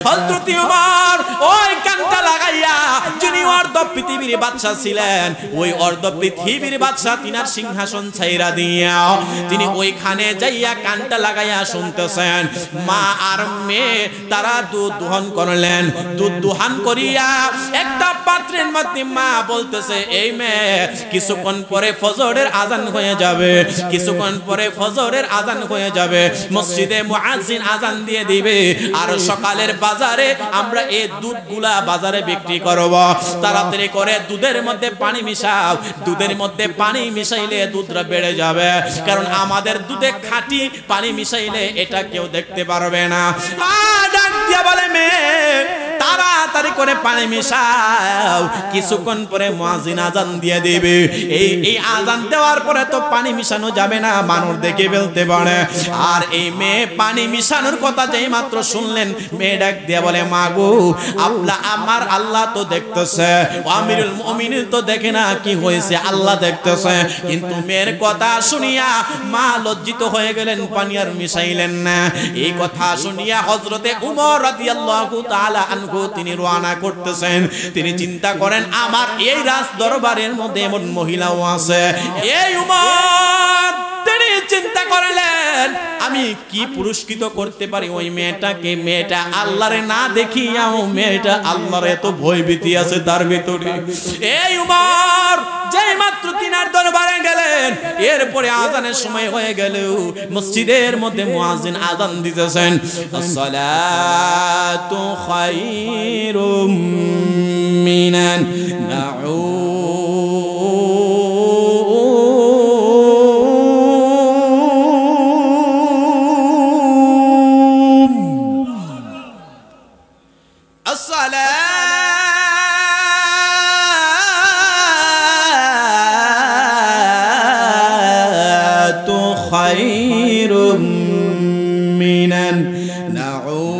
হযরত ওমর ওই কানটা লাগাইয়া যিনি অর্ধ পৃথিবীর বাদশা ছিলেন, ওই অর্ধ পৃথিবীর বাদশা তিনার সিংহাসন ছাইরা দিয়া তিনি ওইখানে যাইয়া কানটা লাগাইয়া শুনতেছেন। মা আর মেয়ে তারা দুধ দোহন করলেন। দুধ দোহন করিয়া একটা পাত্রের মধ্যে মা বলতেছে, এই মেয়ে কিছুক্ষণ পরে ফজরের আজান হয়ে যাবে, কিছুক্ষণ পরে ফজরের আজান হয়ে যাবে, মসজিদে মুয়াজ্জিন আজান দিয়ে দিবে, আর সকালের বাজারে আমরা এই দুধগুলা বাজারে বিক্রি করব। তাড়াতাড়ি করে দুধের মধ্যে পানি মিশাও, দুধের মধ্যে পানি মিশাইলে দুধটা বেড়ে যাবে, কারণ আমাদের দুধে খাঁটি পানি মিশাইলে এটা কেউ দেখতে পারবে না। মা ডাক দিয়া বলে, মেয়ে তাড়াতাড়ি করে পানি মিশাও, কিছুক্ষণ পরে মুয়াজ্জিন আজান দিয়ে দিবে। এই আজান দেওয়ার পরে তো পানি মিশানো যাবে না, মানুষ দেখে ফেলতে পারে। আর এই মেয়ে পানি মিশানোর কথা যেই মাত্র শুনলেন, মেয়ে ডাক দিয়ে বলে, মা গো, আমার আল্লাহ তো দেখতেছে, আমিরুল মুমিনিন তো দেখে না কি হয়েছে, আল্লাহ দেখতেছে। কিন্তু মেয়ের কথা শুনিয়া মা লজ্জিত হয়ে গেলেন, পানি আর মিশাইলেন না। এই কথা শুনিয়া হযরতে উমর রাদিয়াল্লাহু তাআলা আনহু তিনি রওনা করতেছেন। তিনি চিন্তা করেন, আমার এই রাজ দরবারের মধ্যে এমন মহিলাও আছে। এই উমর তিনি চিন্তা করলেন, আমি কি পুরস্কৃত করতে পারি ওই মেয়েটাকে। মেয়েটা আল্লাহরে না দেখিয়াও মেয়েটা আল্লাহর এত ভয়ভীতি আছে তার ভিতরে। এই উমর যেই মাত্র তিনার দরবারে গেলেন, এরপরে আজানের সময় হয়ে গেল, মসজিদের মধ্যে মুয়াজ্জিন আজান দিতেছেন, আসসালাতু খায়রুম মিনান নাউম। আসসালাতু খায়রুম মিনান নাউম।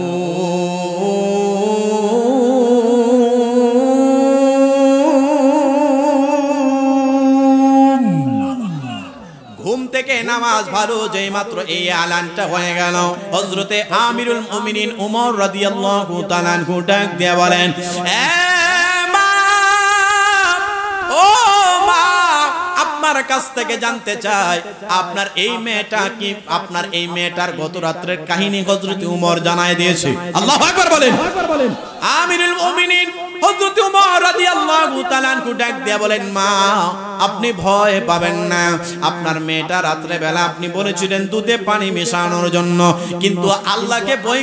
ঘুম থেকে নামাজ ভালো যেই মাত্র এই আলানটা হয়ে গেল, হযরতে আমিরুল মুমিনিন উমর রাদিয়াল্লাহু তাআলা আনহু ডাক দিয়ে বলেন, আপনার কাছ থেকে জানতে চাই, আপনার এই মেয়েটা কি, আপনার এই মেয়েটার গত রাত্রের কাহিনী হযরত উমর জানায় দিয়েছে। আল্লাহু আকবার বলেন। আমিরুল মুমিনিন হযরত উমর রাদিয়াল্লাহু তাআলা আনহু ডাক দিয়ে বলেন, মা আপনি ভয় পাবেন না, আপনার মেয়েটা রাত্রে বেলা আপনি বলেছিলেন দুধে পানি মেশানোর জন্য, কিন্তু আল্লাহকে ভয়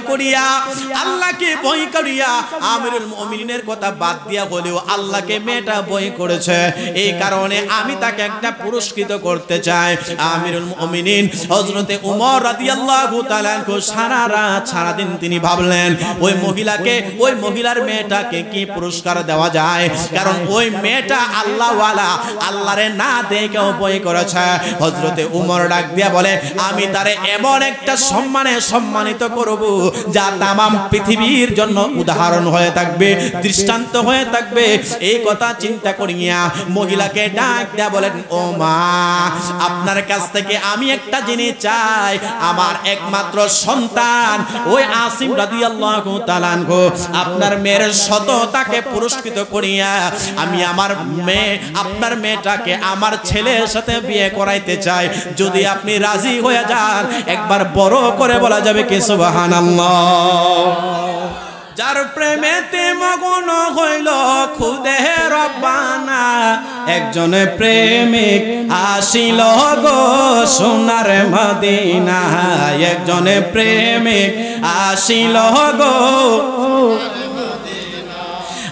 করিয়া আমিরুল মুমিনিনের কথা বাদ দিয়া হলেও আল্লাহকে মেয়েটা ভয় করেছে, এই কারণে আমি তাকে একটা পুরস্কৃত করতে চাই। আমিরুল মুমিনিন হযরতে উমর রাদিয়াল্লাহু তাআলা আনহু সারা রাত সারা দিন তিনি ভাবলেন ওই মহিলাকে, ওই মহিলার মেয়েটাকে কি পুরস্কার দেওয়া যায়, কারণ ওই মেয়েটা আল্লাহওয়ালা, আল্লাহরে না দেখেও ভয় করেছে। হযরতে উমর ডাক দিয়া বলে, আমি তারে এমন একটা সম্মানে সম্মানিত করব যা তামাম পৃথিবীর জন্য উদাহরণ হয়ে থাকবে, দৃষ্টান্ত হয়ে থাকবে। এই কথা চিন্তা করিয়া মহিলাকে ডাক দিয়া বলেন, ও মা, আপনার কাছ থেকে আমি একটা জিনিস চাই, আমার একমাত্র সন্তান ওই আসিম রাদিয়াল্লাহু তাআলা আনহু আপনার মেয়ের সততাকে পুরস্কৃত করিয়া আমি আমার মেয়ে, আপনার মেয়েটাকে আমার ছেলের সাথে বিয়ে করাইতে চাই। যদি আপনি রাজি হয়ে যান, একবার বড় করে বলা যাবে কি সুবহানাল্লাহ। যার প্রেমেতে মগ্ন হইল খুদে রব্বানা, একজন প্রেমিক আসিল গো সোনার মদিনা, একজন প্রেমিক আসিল গো।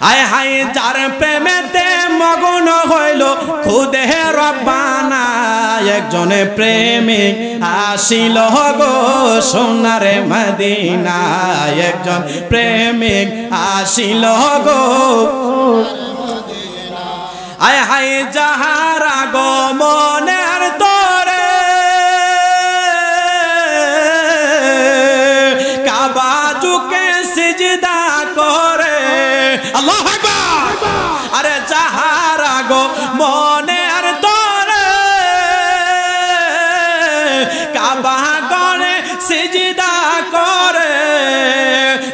আয় হায় যার প্রেমেতে মগ্ন হইল খুদে রব্বানা, একজন প্রেমিক আসিল গো সোনার মদিনা, একজন প্রেমিক আসিল গো। আয় হায় যাহারা গো মনের তোরে কাবা ঝুঁকে সিজদা করে, আল্লাহু আকবার। আরে যাহারা গো মনের তোরে কাবা গনে সিজদা করে,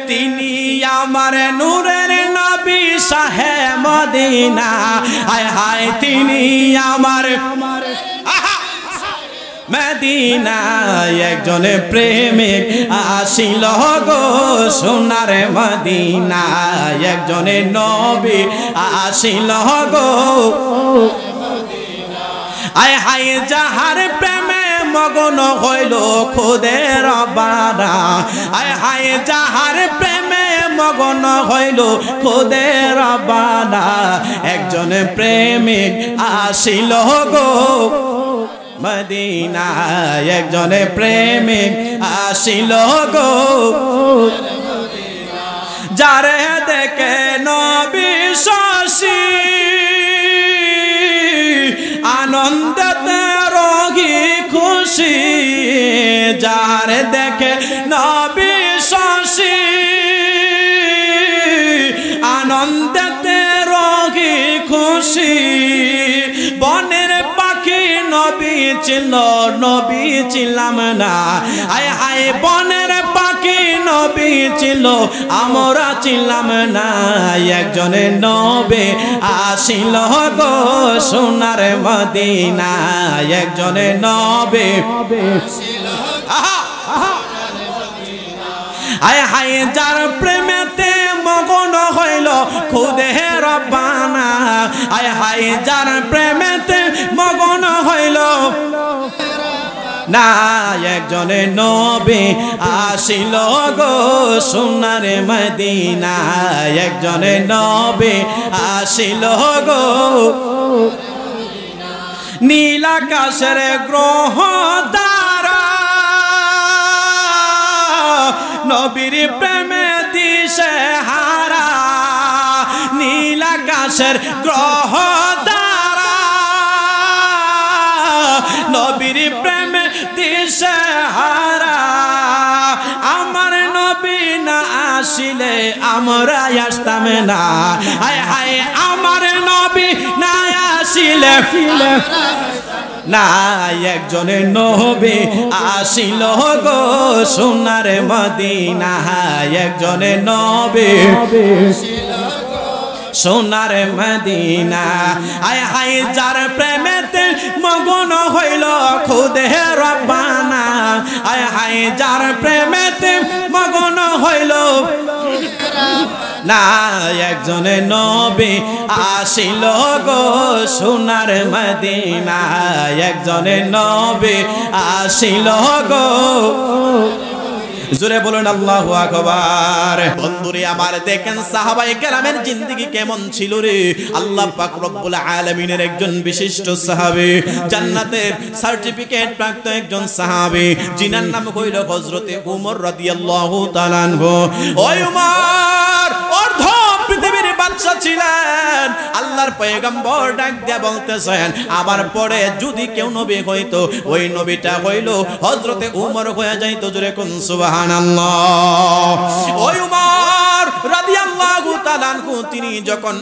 তিনি আমার নূরের নবী শাহে মদিনা হায় হায় তিনি আমার মদিনায় একজনে প্রেমিক আসিল গো সোনার মদিনায় একজনে নবী আসিল গো আয় হায় যাহার প্রেমে মগন হইল খুদে রব্বানা আয় হায় যাহার প্রেমে মগন হইল খুদে রব্বানা একজন প্রেমিক আসিল গো মদিনা একজনে প্রেমিক আসিল গো যারে দেখে নবী শশী আনন্দতে রোগী খুশি যারে দেখে নবী শশী আনন্দতে রোগী খুশি বনের পাখি নবী ছিল নবী ছিলাম না আয় হায় বনের পাখি নবী ছিল আমরা ছিলাম না একজনে নবী আসিল গো সোনার মদিনা একজনে নবী আয় হায় যার প্রেমেতে মগন হইল খুদে রব্বানা আয় হায় যার প্রেমেতে মগন হইল না একজনে নবী আসিল গো সোনার মদিনা একজনে নবী আসিল গো নীল আকাশের গ্রহ তারা নবীর প্রেমে দিশে হারা নীল আকাশের গ্রহ তারা নবীর প্রেমে দিশে হারা আমার নবী না আসিলে আমরা আসতাম না হায় হায় আমার নবী না আসিলে না একজনে নবী আসিল গো সোনার মদিনা একজনে নবী সোনার মদিনা আয় হায় যার প্রেমেতে মগন হইল খুদে রব্বানা আয় হায় যার প্রেমেতে মগন হইল না একজনে নবী আসিল গো সোনার মদিনা একজনে নবী আসিল গো জোরে বলুন আল্লাহু আকবার বন্ধুরে আমার দেখেন সাহাবায়ে কেরামের জিন্দেগি কেমন ছিল রে আল্লাহ পাক রব্বুল আলামিনের একজন বিশিষ্ট সাহাবী জান্নাতের সার্টিফিকেট প্রাপ্ত একজন সাহাবী যিনার নাম হইল হযরতে ওমর রাদিয়াল্লাহু তাআলা আনহু ওই ওমর অর্ধ পৃথিবীর বাদশা ছিলেন আল্লাহর পয়গম্বর ডাক দিয়ে বলতেছেন আমার পরে যদি কেউ নবী হইতো ওই নবীটা হইল হযরতে ওমর হয়ে যাইতো জোরে কোন সুবহানাল্লাহ ওই ওমর রাদিয়াল্লাহু তাআলা আনহু তিনি যখন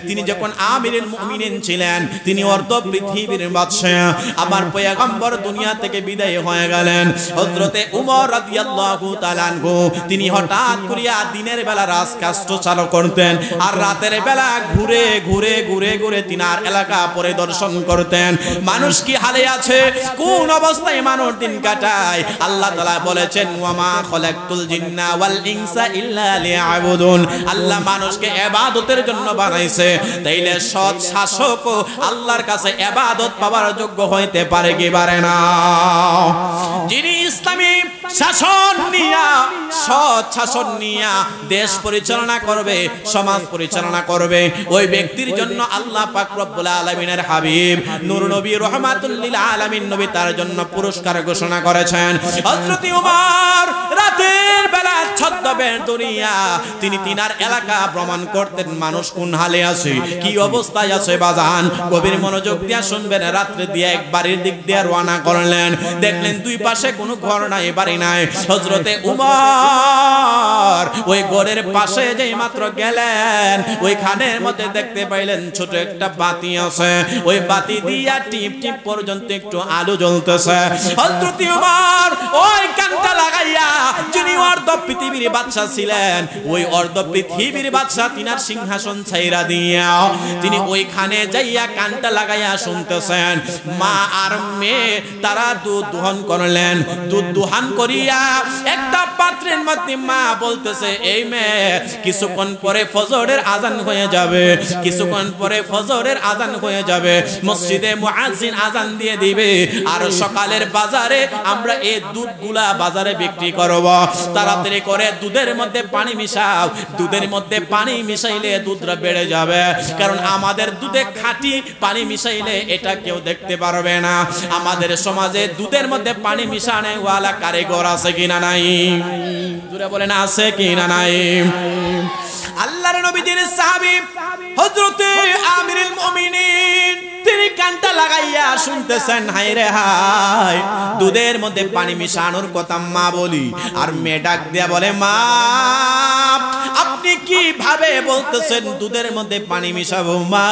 তিনি যখন আমিরুল মুমিনিন ছিলেন তিনি অর্ধ পৃথিবীর বাদশা আমার পয়গম্বর দুনিয়া থেকে বিদায় হয়ে গেলেন হযরতে ওমর রাদিয়াল্লাহু তাআলা আনহু তিনি হঠাৎ করিয়া দিনের বেলা রাজকাজ চালু করতেন আর রাতের বেলা ঘুরে ঘুরে ঘুরে ঘুরে তিনার এলাকা পরিদর্শন করতেন মানুষ কি হালে আছে কোন অবস্থায় মানুষ দিন কাটায় আল্লাহ তাআলা বলেছেন ওয়ামা খলাকতুল জিন্না ওয়াল ইনসা ইল্লা লিয়াবুদুন আল্লাহ মানুষকে ইবাদতের জন্য বানাইছে তাইলে সৎ শাসক আল্লাহর কাছে ইবাদত পাওয়ার যোগ্য হইতে পারে কি পারে না যিনি ইসলামী শাসন নিয়া সৎ শাসন নিয়া দেশ পরিচালনা করবে সমাজ পরিচালনা করবে ওই ব্যক্তির জন্য আল্লাহ পাক রব্বুল আলামিনের হাবিব নূর নবী রাহমাতুল লিল আলামিন নবী তার জন্য পুরস্কার ঘোষণা করেছেন হযরত ওমর রাতের বেলা ছদ্মবেশ দুনিয়া তিনি তিনার এলাকা ভ্রমণ করতেন মানুষ কোন হালে আছে কি অবস্থায় আছে বাজান গভীর মনোযোগ দিয়ে শুনবেন রাত্রে দিয়ে এক বাড়ির দিক দিয়ে রওনা করলেন দেখলেন দুই পাশে কোনো ঘর নাই বাড়ি নাই। হযরতে উমর ওই ঘরের পাশে যেই মাত্র গেলেন, ওই খানের মধ্যে দেখতে পাইলেন ছোট একটা বাতি আছে, ওই বাতি দিয়া টিপ টিপ পর্যন্ত একটু আলো জ্বলতেছে। হযরত উমর ওই কানটা লাগাইয়া, যিনি অর্ধ পৃথিবীর বাদশা ছিলেন, ওই অর্ধ পৃথিবীর বাদশা তিনার সিংহাসন ছাইরা দিয়া তিনি ওইখানে যাইয়া কানটা লাগাইয়া শুনতেছেন। মা আর মেয়ে তারা দুধ দোহন করলেন। দুধ দোহন করিয়া একটা পাত্রের মধ্যে মা বলতেছে, এই মেয়ে কিছুক্ষণ পরে ফজরের আজান হয়ে যাবে, কিছুক্ষণ পরে ফজরের আজান হয়ে যাবে, মসজিদে মুয়াজ্জিন আজান দিয়ে দিবে, আর সকালের বাজারে আমরা এই দুধগুলা বাজারে বিক্রি করব। তাড়াতাড়ি করে দুধের মধ্যে পানি মিশাও, দুধের মধ্যে পানি মিশাইলে দুধটা বেড়ে যাবে, কারণ আমাদের দুধে খাঁটি পানি মিশাইলে এটা কেউ দেখতে পারবে না। আমাদের সমাজে দুধের মধ্যে পানি মিশানো ওয়ালা কারিগর আছে কিনা নাই? জোরে বলেন আছে কিনা নাই? আল্লাহর নবীজির সাহাবী হযরতে আমিরুল মুমিনিন তিনি কানটা লাগাইয়া শুনতেছেন, হায় রে হায়, দুধের মধ্যে পানি মিশানোর কথা মা বলি, আর মেয়ে ডাক দিয়া বলে, মা আপনি কিভাবে বলতেছেন দুধের মধ্যে পানি মিশাবো? মা,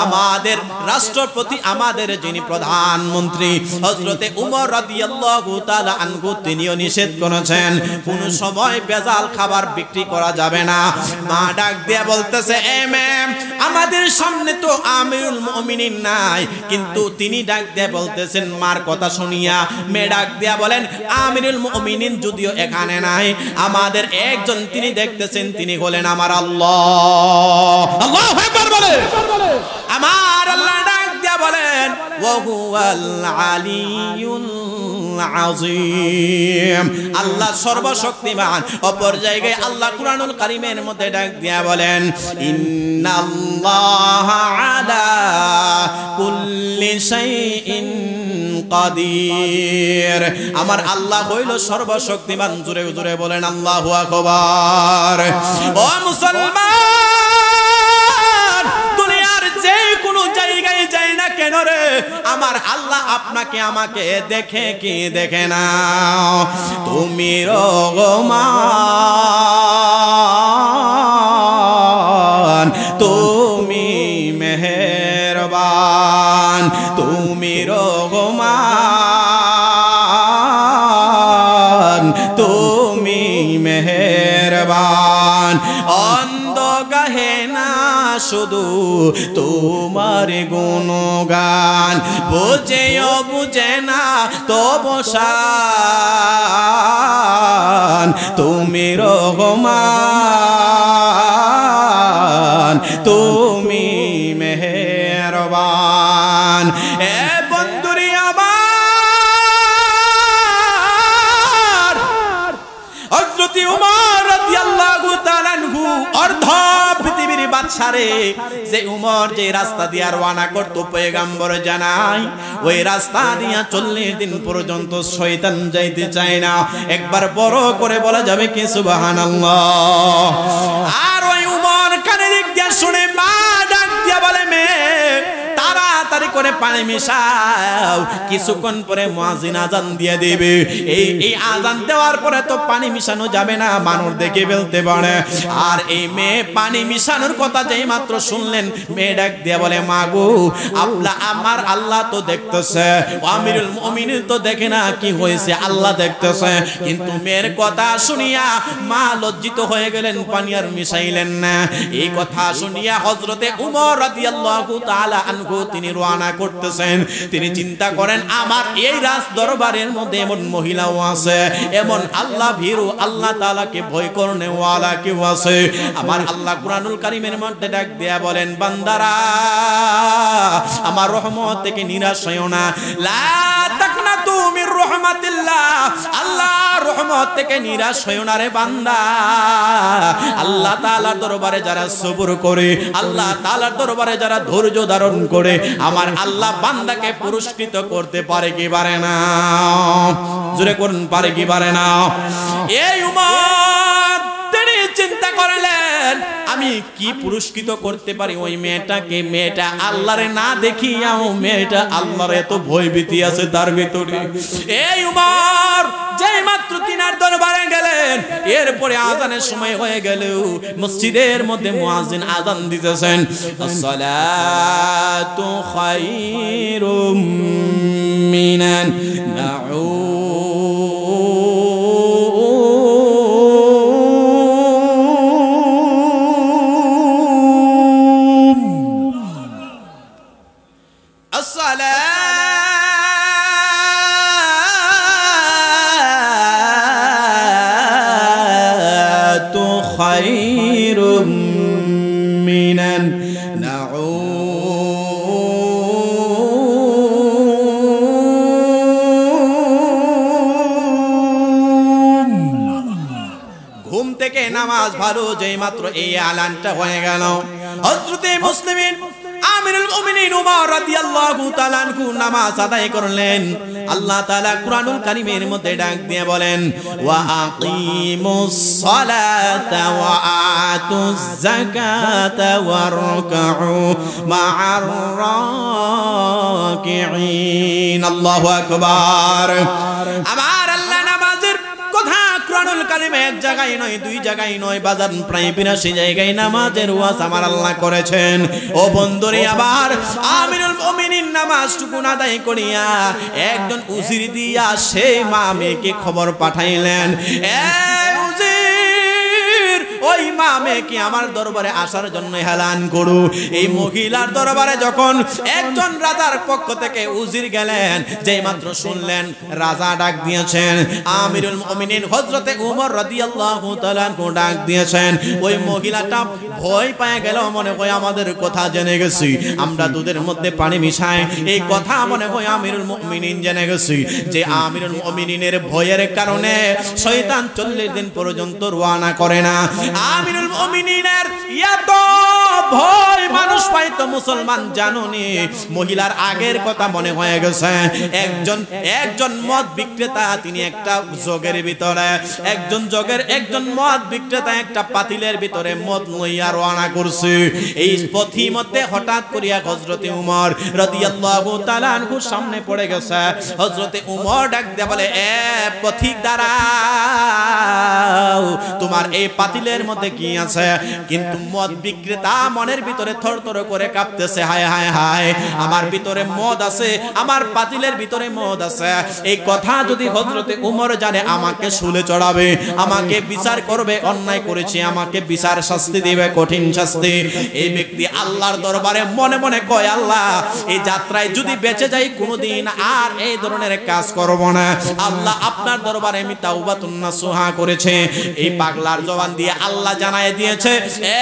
আমাদের রাষ্ট্রপতি, আমাদের যিনি প্রধানমন্ত্রী হযরতে উমর রাদিয়াল্লাহু তাআলা আনহু, তিনিও নিষেধ করেছেন কোন সময় ভেজাল খাবার বিক্রি করা যাবে না। মা ডাক দিয়া বলতেছে, এ ম্যাম, আমাদের সামনে তো আমিরুল মুমিনিন নাই, কিন্তু তিনি ডাক দিয়া বলতেছেন মার কথা শুনিয়া। মেয়ে ডাক দিয়া বলেন, আমিরুল মুমিনিন যদিও এখানে নাই, আমাদের একজন তিনি দেখতেছেন, তিনি হলেন আমার আল্লাহ। আল্লাহু আকবার বলে, আমার আল্লাহ ডাক দিয়া বলেন, ওয়া হুয়াল আলিয়ুল আযীম, আল্লাহ সর্বশক্তিমান। অপর জায়গায় আল্লাহ কুরআনুল কারীমের মধ্যে ডাক দিয়া বলেন, ইন্নাল্লাহা আলা কুল্লি শাইইন কাদির, আমার আল্লাহ হইল সর্বশক্তিমান। জোরে জোরে বলেন আল্লাহু আকবার। ও মুসলমান, দুনিয়ার যে কোনো জায়গায় যাই না কেন রে, আমার আল্লাহ আপনাকে আমাকে দেখে কি দেখে না? তুমি রহমান, তুমি মেহেরবান, তুমি রহমান, তুমি মেহেরবান। অন্ধ গাহে না শুধু তোমার গুণগান, বুঝেও বুঝে না তবু শান, তুমি রহমান, তুমি মেহেরবান। এ বন্ধুরি আমার, হযরত উমর রাদিয়াল্লাহু তাআলা আনহু অর্ধ পৃথিবীর বাদশারে, যে উমর যে রাস্তা দিয়া রওনা করত পয়গম্বর জানাই, ওই রাস্তা দিয়া 40 দিন পর্যন্ত শয়তান যাইতে চায় না। একবার বড় করে বলা যাবে কি সুবহানাল্লাহ? আর ওই উমর কানে দিক দিয়া শুনে মা ডাক দিয়া বলে, মেয়ে তাড়াতাড়ি করে পানি মিশাও, কিছুক্ষণ পরে মুয়াজ্জিন আজান দিয়ে দিবে। এই আজান দেওয়ার পরে তো পানি মিশানো যাবে না, মানুষ দেখে ফেলতে পারে। আর এই মেয়ে পানি মিশানোর কথা যেই মাত্র শুনলেন, মেয়ে ডাক দিয়ে বলে, মা গো, আমার আল্লাহ তো দেখতেছে, আমিরুল মুমিনিন তো দেখে না কি হয়েছে, আল্লাহ দেখতেছে। কিন্তু মেয়ের কথা শুনিয়া মা লজ্জিত হয়ে গেলেন, পানি আর মিশাইলেন না। এই কথা শুনিয়া হযরতে উমর রাদিয়াল্লাহু তাআলা আনহু তিনি রওনা করতেছেন। তিনি চিন্তা করেন, আমার এই রাজ দরবারের মধ্যে এমন মহিলাও আছে, এমন আল্লাহ ভীরু, আল্লাহ তাআলাকে ভয় করনে ওয়ালা কেউ আছে। আমার আল্লাহ কুরআনুল কারীমের মধ্যে ডাক দেয়া বলেন, বান্দারা, আমার রহমত থেকে নিরাশ হইও না। লা তাকনাতু মির রাহমাতিল্লাহ, আল্লাহর রহমত থেকে নিরাশ হইও না রে বান্দা। আল্লাহ তাআলার দরবারে যারা সবর করে, আল্লাহ তাআলার দরবারে যারা ধৈর্য ধারণ করে, আমার আল্লাহ বান্দাকে পুরস্কৃত করতে পারে কি পারে না? জোরে করুন, পারে কি পারে না? এই উমর তিনি চিন্তা করলেন, আমি কি পুরস্কৃত করতে পারি ওই মেয়েটাকে। মেয়েটা আল্লাহরে না দেখিয়াও মেয়েটা আল্লাহর এত ভয়ভীতি আছে তার ভিতরে। এই উমর যেই মাত্র তিনার দরবারে গেলেন, এরপরে আযানের সময় হয়ে গেল, মসজিদের মধ্যে মুয়াজ্জিন আযান দিতেছেন, আসসালাতু খায়রুম মিনান নাউম। আসসালাতু খায়রুম মিনান নাউম। ঘুম থেকে নামাজ ভালো, যেই মাত্র এই আলানটা হয়ে গেল, হযরতে মুসলিমিন আমিরুল মুমিনিন ওমর রাদিয়াল্লাহু তাআলা আনহু নামাজ আদায় করলেন। আল্লাহ তাআলা কুরআনুল কারীমের মধ্যে ডাক দিয়ে বলেন, ওয়া আকিমুস সালাতা ওয়া আতুজ যাকাতা ওয়ারকাউ মা'আর রাকিঈন। আল্লাহু আকবার। আমার আল্লাহ নামাজের কথা কুরআনুল কারীমে এক জায়গায় নয়, দুই জায়গায় নয়, বাজার প্রায় ৮২ জায়গায় নামাজের ওয়াজ আমার আল্লাহ করেছেন। ও বন্ধুরে, আবার আমিরুল মুমিনিন নামাজটুকু আদায় করিয়া একজন উজির দিয়া সেই মা মেয়েকে খবর পাঠাইলেন, ওই মা মেয়েকে আমার দরবারে আসার জন্য এলান করু। এই মহিলার দরবারে যখন একজন রাজার পক্ষ থেকে উজির গেলেন, যেই মাত্র শুনলেন রাজা ডাক দিয়েছেন, আমিরুল মুমিনিন হযরতে ওমর রাদিয়াল্লাহু তাআলা ডাক দিয়েছেন, ওই মহিলাটা ভয় পেয়ে গেল, মনে হয় আমাদের কথা জেনে গেছি, আমরা দুধের মধ্যে পানি মিশাই, এই কথা মনে হয় আমিরুল মুমিনিন জেনে গেছি। যে আমিরুল মুমিনিনের ভয়ের কারণে শয়তান 40 দিন পর্যন্ত রওনা করে না। আমিরুল মুমিনিনের এত ভয় মানুষ পাইতো মুসলমান জানুনি। মহিলার আগের কথা মনে হয়ে গেছে, একজন মদ বিক্রেতা, তিনি একটা জগের ভিতরে, একজন মদ বিক্রেতা একটা পাতিলের ভিতরে মদ লইয়া রওনা করছে। এই পথি মধ্যে হঠাৎ করিয়া হযরতে উমর রাদিয়াল্লাহু তাআলা আনহু সামনে পড়ে গেছে। হযরতে উমর ডাক দিয়ে বলে, এ পথিক দাঁড়াও, তোমার এই পাতিলের মধ্যে কি আছে? কিন্তু মদ বিক্রেতা মনের ভিতরে থরথর করে কাঁপতেছে, হায় হায় হায়, আমার ভিতরে মদ আছে, আমার পাতিলের ভিতরে মদ আছে, এই কথা যদি হযরতে উমর জানে আমাকে শুলে চড়াবে, আমাকে বিচার করবে, অন্যায় করেছি আমাকে বিচার শাস্তি দিবে, কঠিন শাস্তি। এই ব্যক্তি আল্লাহর দরবারে মনে মনে কয়, আল্লাহ এই যাত্রায় যদি বেঁচে যাই কোনোদিন আর এই ধরনের কাজ করব না। আল্লাহ আপনার দরবারে আমি তাওবাতুন নাসুহা করেছে। এই পাগলার জবান দিয়ে আল্লাহ জানায় দিয়েছে, এ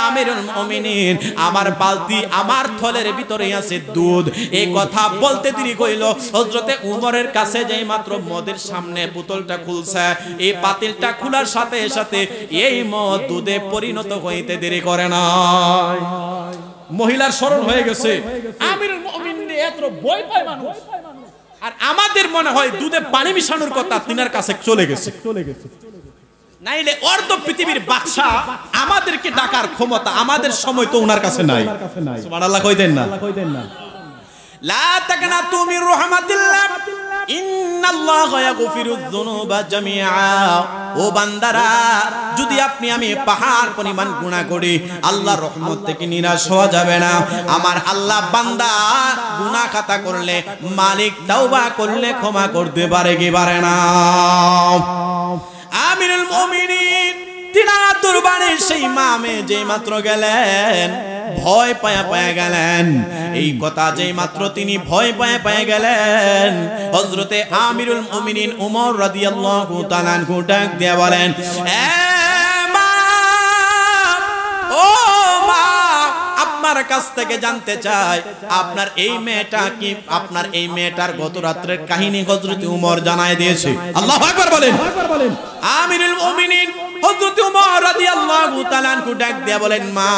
আমিরুল মুমিনিন, আমার বালতি, আমার থলের ভিতরে আছে দুধ। এই কথা বলতে দেরি কইল, হযরতে উমরের কাছে যেই মাত্র মদের সামনে বোতলটা খুলছে, এই পাতিলটা খোলার সাথে সাথে এই মদ দুধে পরিণত হইতে দেরি করে না। মহিলার স্মরণ হয়ে গেছে, আমিরুল মুমিনিন এত ভয় পায় মানুষ, আর আমাদের মনে হয় দুধে পানি মিশানোর কথা তিনার কাছে চলে গেছে। নাইলে অর্ধ পৃথিবীর বাদশা আমাদেরকে ডাকার ক্ষমতা আমাদের সময় তো ওনার কাছে নাই। সুবহানাল্লাহ কইতেন না? লা তাকনাতু মির রাহমাতিল্লাহ, ইন্নাল্লাহা ইয়াগফিরুয যুনুবা জামিআ। ও বান্দারা, যদি আপনি আমি পাহাড় পরিমাণ গুনাহ করি, আল্লাহর রহমত থেকে নিরাশ হওয়া যাবে না। আমার আল্লাহ বান্দা গুনাহ খাতা করলে, মালিক তাওবা করলে ক্ষমা করতে পারে কি পারে না? আমিরুল মুমিনিন তিনার দরবারে সেই মামে যেই মাত্র গেলেন, ভয় পায়া গেলেন। এই কথা যেই মাত্র তিনি ভয় পায়া গেলেন, হযরতে আমিরুল মুমিনিন ওমর রাদিয়াল্লাহু তাআলা আনহু ডাক দিয়ে বলেন, এ মা, ও মা, আপনার কাছ থেকে জানতে চাই, আপনার এই মেয়েটা কি, আপনার এই মেয়েটার গত রাতের কাহিনী হযরতে উমর জানায় দিয়েছে। আল্লাহু আকবার বলেন। আমিরুল মুমিনিন হযরত উমর রাদিয়াল্লাহু তাআলা আনহু ডাক দিয়া বলেন, মা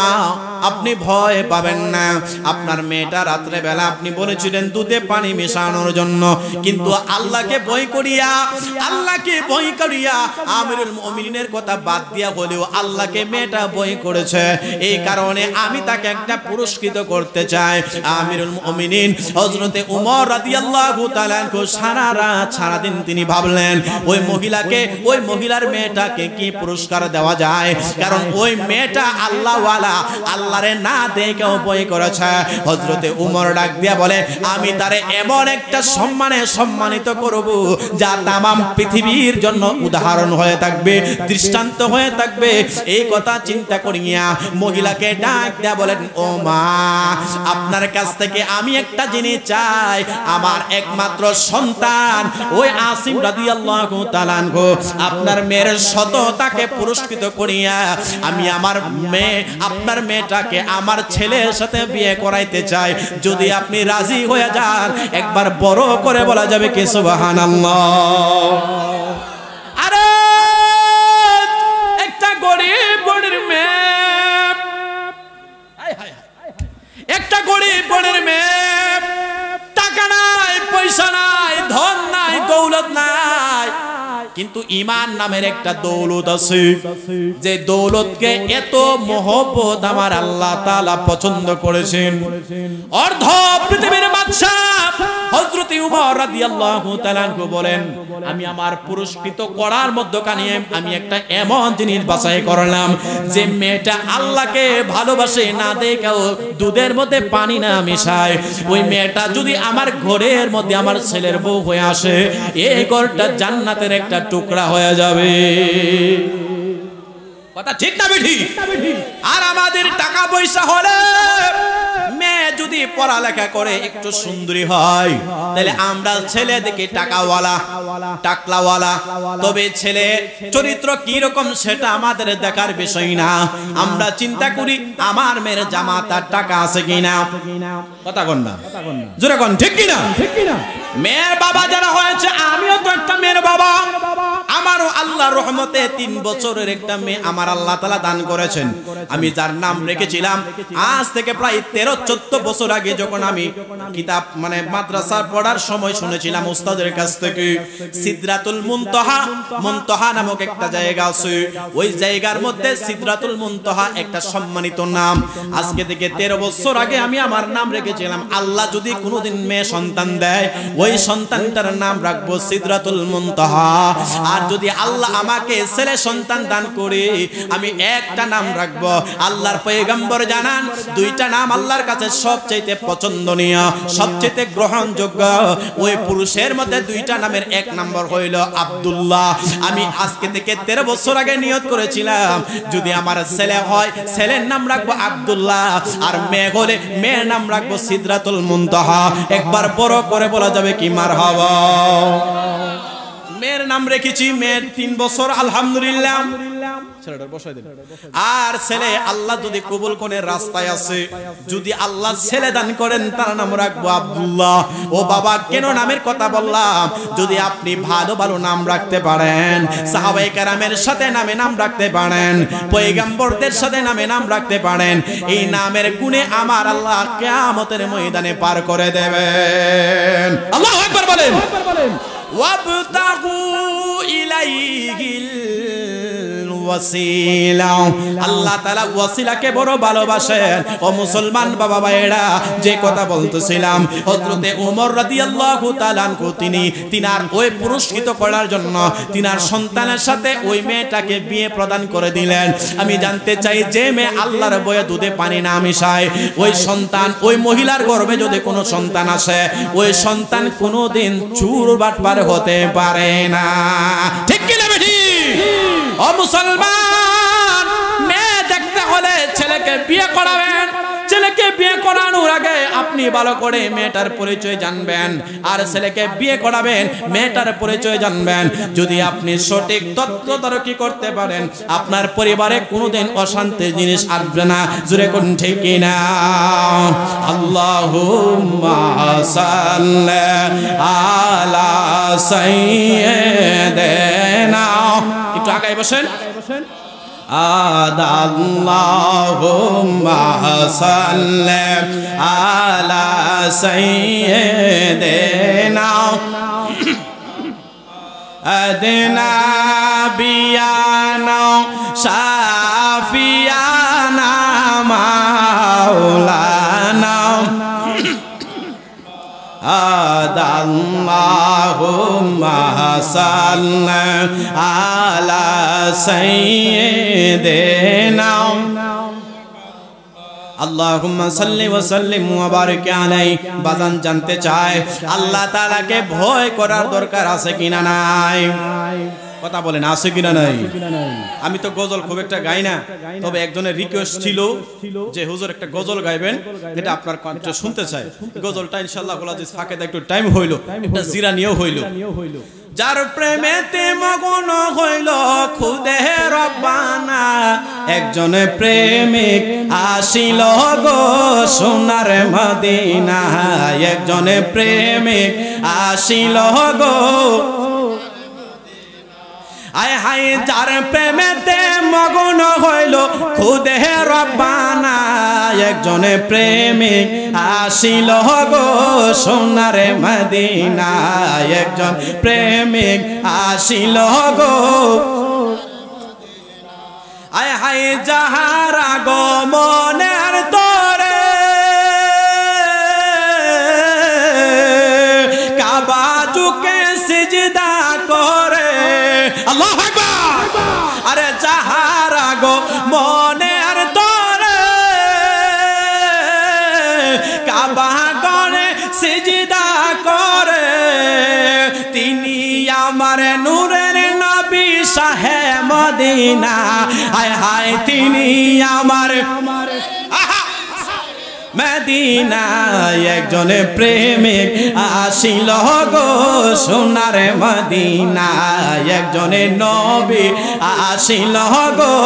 আপনি ভয় পাবেন না, আপনার মেয়েটা রাত্রে বেলা আপনি বলেছিলেন দুধে পানি মেশানোর জন্য, কিন্তু আল্লাহকে ভয় করিয়া আমিরুল মুমিনিনের কথা বাদ দিয়া হলেও আল্লাহকে মেয়েটা ভয় করেছে, এই কারণে আমি তাকে একটা পুরস্কৃত করতে চাই। আমিরুল মুমিনিন হযরতে উমর রাদিয়াল্লাহু তাআলা আনহু সারা রাত সারা দিন তিনি ভাবলেন ওই মহিলার মেয়েটাকে কি পুরস্কার দেওয়া যায়, কারণ ওই মেয়েটা আল্লাহওয়ালা, আল্লাহরে না দেখেও ভয় করেছে। হযরতে উমর ডাক দিয়া বলে, আমি তারে এমন একটা সম্মানে সম্মানিত করব যা তামাম পৃথিবীর জন্য উদাহরণ হয়ে থাকবে, দৃষ্টান্ত হয়ে থাকবে। এই কথা চিন্তা করিয়া মহিলাকে ডাক দিয়া বলেন, ও মা আপনার কাছ থেকে আমি একটা জিনিস চাই, আমার একমাত্র সন্তান ওই আসিম রাদিয়াল্লাহু তাআলা আনহু আপনার মেয়ের সততাকে পুরস্কৃত করিয়া আমি আপনার মেয়েটাকে আমার ছেলের সাথে বিয়ে করাইতে চাই, যদি আপনি রাজি হয়ে যান একবার বড় করে বলা যাবে কি সুবহানাল্লাহ। আরে একটা গরিব বনের মেয়ে, টাকা নাই, পয়সা নাই, ধন নাই, দৌলত নাই, কিন্তু ঈমান নামের একটা দৌলত আছে, যে দৌলতকে এত মহব্বত আমার আল্লাহ তাআলা পছন্দ করেছেন। অর্ধ পৃথিবীর বাদশা হযরত উমর রাদিয়াল্লাহু তাআলা আনহু বলেন, আমি আমার পুরস্কৃত করার মধ্যখানে আমি একটা এমন জিনিস বাছাই করলাম যে মেয়েটা আল্লাহকে ভালোবাসে, না দেখেও দুধের মধ্যে পানি না মিশায়, ওই মেয়েটা যদি আমার ঘরের মধ্যে আমার ছেলের বউ হয়ে আসে, এই ঘরটা জান্নাতের একটা টুকরা হয়ে যাবে। কথা ঠিক না বেঠি? আর আমাদের টাকা পয়সা হলে মেয়ে যদি পড়ালেখা করে একটু সুন্দরী হয়, তাহলে আমরা ছেলে দেখি টাকাওয়ালা, টাকলাওয়ালা, তবে ছেলে চরিত্র কি রকম সেটা আমাদের দেখার বিষয় না, আমরা চিন্তা করি আমার মেয়ের জামাতার টাকা আছে কিনা। কথা কন না, জোরে কন, ঠিক কিনা? মেয়ের বাবা যারা হয়েছে, আমিও তো একটা মেয়ের বাবা, আমারও আল্লাহর রহমতে 3 বছরের একটা মেয়ে আমার আল্লাহ তাআলা দান করেছেন। আমি যার নাম রেখেছিলাম আজ থেকে প্রায় 13-14 বছর আগে, যখন আমি কিতাব মাদ্রাসা পড়ার সময় শুনেছিলাম উস্তাদের কাছ থেকে, সিদরাতুল মুনতাহা নামক একটা জায়গা আছে, ওই জায়গার মধ্যে সিদরাতুল মুনতাহা একটা সম্মানিত নাম। আজকে থেকে 13 বছর আগে আমি আমার নাম রেখেছিলাম, আল্লাহ যদি কোনোদিন মেয়ে সন্তান দেয় ওই সন্তানটার নাম রাখবো সিদরাতুল মুনতাহা, আর যদি আল্লাহ আমাকে ছেলে সন্তান দান করে আমি একটা নাম রাখবো। আল্লাহর পয়গম্বর জানান 2টা নাম আল্লাহর কাছে সবচেয়ে পছন্দনীয়, সবচেয়ে গ্রহণযোগ্য। ওই পুরুষের মধ্যে 2টা নামের 1 নম্বর হইল আব্দুল্লাহ। আমি আজকে থেকে 13 বছর আগে নিয়ত করেছিলাম, যদি আমার ছেলে হয় ছেলের নাম রাখবো আব্দুল্লাহ, আর মেয়ে হলে মেয়ের নাম রাখবো সিদরাতুল মুনতাহা। একবার বড় করে বলা যাবে কি মারহাবা। মেয়ের নাম রেখেছি, মেয়ের 3 বছর আলহামদুলিল্লাহ, আর ছেলে আল্লাহ যদি কবুল করে রাস্তায় আছে, যদি আল্লাহ ছেলে দান করেন তার নাম রাখবো আব্দুল্লাহ। ও বাবা, কেন নামের কথা বললাম? যদি আপনি ভালো ভালো নাম রাখতে পারেন, সাহাবায়ে কেরামের সাথে নাম রাখতে পারেন, পয়গম্বরদের সাথে নাম রাখতে পারেন, এই নামের গুণে আমার আল্লাহ কিয়ামতের ময়দানে পার করে দেবেন। আল্লাহু আকবার বলেন। ওয়াবতাগু ইলাইহিল ওয়াসিলা, আল্লাহ তাআলা ওয়াসিলাকে বড় ভালোবাসেন। ও মুসলমান বাবা ভাইরা, যে কথা বলতেছিলাম, হযরতে ওমর রাদিয়াল্লাহু তাআলা আনহু তিনার ওই পুরস্কৃত করার জন্য তিনার সন্তানের সাথে ওই মেয়েটাকে বিয়ে প্রদান করে দিলেন। আমি জানতে চাই, যে মেয়ে আল্লাহর ভয়ে দুধে পানি না মিশায়, ওই সন্তান, ওই মহিলার গর্ভে যদি কোনো সন্তান আসে, ওই সন্তান কোনোদিন চুর বাটপার হতে পারে না। ঠিক কি না বেটি? ও মুসলমান, মেয়ে দেখতে হলে ছেলেকে বিয়ে করাবেন। ছেলেকে বিয়ে করানোর আগে আপনি ভালো করে মেয়েটার পরিচয় জানবেন, আর ছেলেকে বিয়ে করাবেন মেয়েটার পরিচয় জানবেন। যদি আপনি সঠিক তথ্যধারকি করতে পারেন, আপনার পরিবারে কোনোদিন অশান্তির জিনিস আসবে না। জোরে কোন ঠিক কিনা? আল্লাহুম্মা সাল্লি আলা সাইয়্যিদিনা। একটু আগায় বসেন। আল্লাহুম্মা সাল্লি আলা সাইয়্যিদিনা আদনা বিয়ানা শাফিয়ানা মাওলানা আল্লাহুম্মা সাল্লি আলা সাইয়্যিদিনা আল্লাহুম্মা সাল্লি ওয়া সাল্লিম ওয়া বারিক আলাইহি। বাজান জানতে চায় আল্লাহ তাআলাকে ভয় করার দরকার আছে কিনা নাই? কথা বলেন আছে কিনা নাই? আমি তো গজল খুব একটা গাই না, তবে একজনের রিকোয়েস্ট ছিল যে হুজুর একটা গজল গাইবেন, এটা আপনার কণ্ঠে শুনতে চাই। গজলটা ইনশাআল্লাহ আজিজ ফাঁকেদা একটু টাইম হইল, একটা জিরানিও হইল। যার প্রেমেতে মগ্ন হইল খুদে রব্বানা, একজনে প্রেমিক আসিল গো সোনার মদিনা, একজনে প্রেমিক আসিল গো। আয় হায় যার প্রেমেতে মগ্ন হইল খুদে রব্বানা, একজনে প্রেমিক আসিল গো সোনার মদিনা, একজন প্রেমিক আসিল গো। আয় হায় যাহার আগমনের তরে কাবা ঝুঁকে সিজদা করে, আল্লাহু আকবার। আরে যাহার আগমনের তরে কাবা গনে সিজদা করে, তিনি আমার নূরের নবী শাহে মদিনা। হায় হায় তিনি আমার মদিনা, একজনে প্রেমিক আসিল গো সোনার মদিনা, একজনে নবী আসিল গো।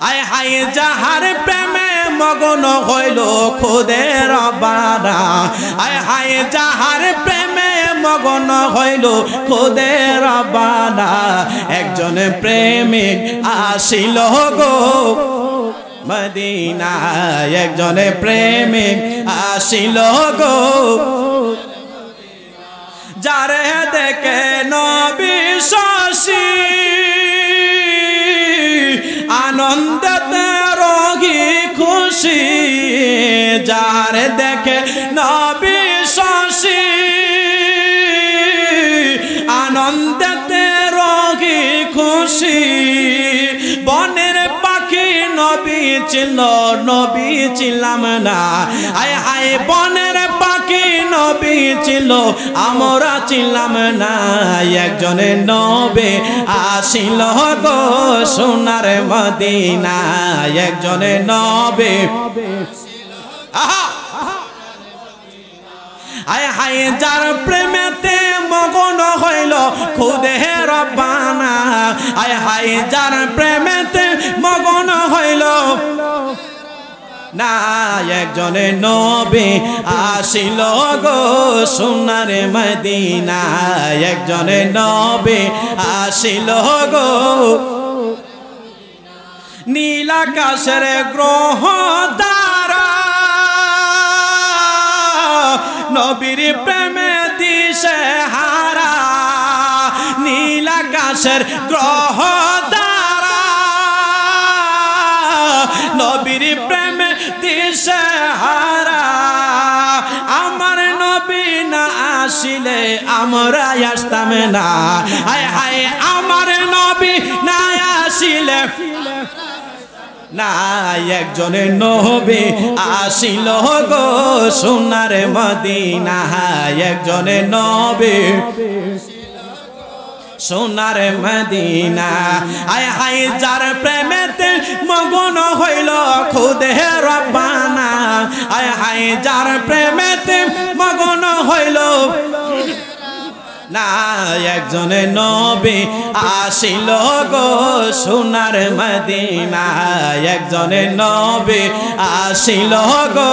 আয় হায় যাহার প্রেমে মগ্ন হইল খুদে রব্বানা, আয় হায় যাহার প্রেমে মগ্ন হইল খুদে রব্বানা, একজনে প্রেমিক আসিল গো মদিনা, একজনে প্রেমিক আসিল গো। যারে দেখে নবী শশী আনন্দতে রোগী খুশি, যারে দেখে নবী শশী আনন্দতে রোগী খুশি, বনের পাখি নবী ছিল নবী ছিলাম না, আয় হায় বনের পাখি নবী ছিল আমরা ছিলাম না, একজনে নবী আসিল গো সোনার মদিনা, একজনে নবী। আহা আয় হায় যার প্রেমেতে মগ্ন হইল খুদে রব্বানা, আয় হায় যার প্রেমেতে মগ্ন হইল না, একজনে নবী আসিল গো সোনার মদিনা, একজনে নবী আসিল গো। নীল আকাশের গ্রহ তারা নবীর প্রেমে দিশে হারা, নীল আকাশের গ্রহ তারা নবীর প্রেমে দিশে হারা, আমার নবী না আসিলে আমরা আসতাম না, হায় হায় আমার নবী না আসিলে না, একজনে নবী আসিল গো সোনার মদিনা, একজনে নবী সোনার মদিনা, আয় হায় যার প্রেমেতে মগ্ন হইল খুদে রব্বানা, আয় হায় যার প্রেমেতে মগ্ন হইল না, একজনে নবী আসিল গো সোনার মদিনা, একজনে নবী আসিল গো।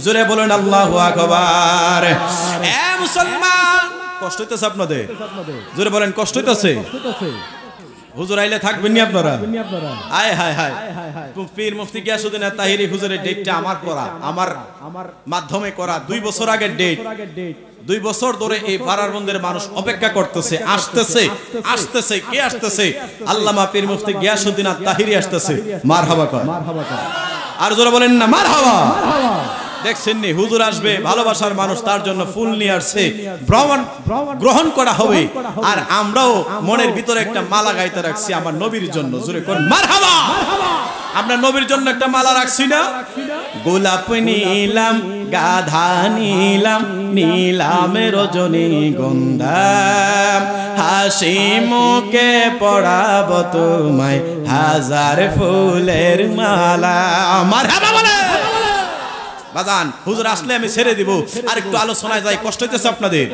জোরে বলুন আল্লাহু আকবার। এ মুসলমান কষ্ট হইতেছে আপনাদের? জোরে বলেন কষ্ট হইতেছে? হুজুর আইলে থাকবেন নি আপনারা? আয় হায় হায়, পীর মুফতি গিয়াসউদ্দিন তাহিরি হুজুরের ডেটটা আমার করা, আমার মাধ্যমে করা 2 বছর আগের ডেট। 2 বছর ধরে এই পাড়ার বন্ধের মানুষ অপেক্ষা করতেছে, আসতেছে আসতেছে। কে আসতেছে? আল্লামা পীর মুফতি গিয়াসউদ্দিন তাহিরি আসতেছে। মারহাবা কর। আর জোরে বলেন না মারহাবা। দেখছেন নি, হুজুর আসবে, ভালোবাসার মানুষ, তার জন্য ফুল নিয়ে আসছে, গ্রহণ করা হবে। আর আমরাও মনের ভিতরে একটা মালা গাইতে রাখছি আমার নবীর জন্য। জোরে কোন মারহাবা। আমরা নবীর জন্য একটা মালা রাখছি না? গোলাপ নিলাম, গাধা নিলাম, নীলাম রজনীগন্ধা, হাসি মুখে পড়াব তোমায় হাজার ফুলের মালা। মারহাবা বলে বাজান। হুজুর আসলে আমি ছেড়ে দিব। আর একটু আলোচনায় যাই, কষ্ট হইতেছে আপনাদের?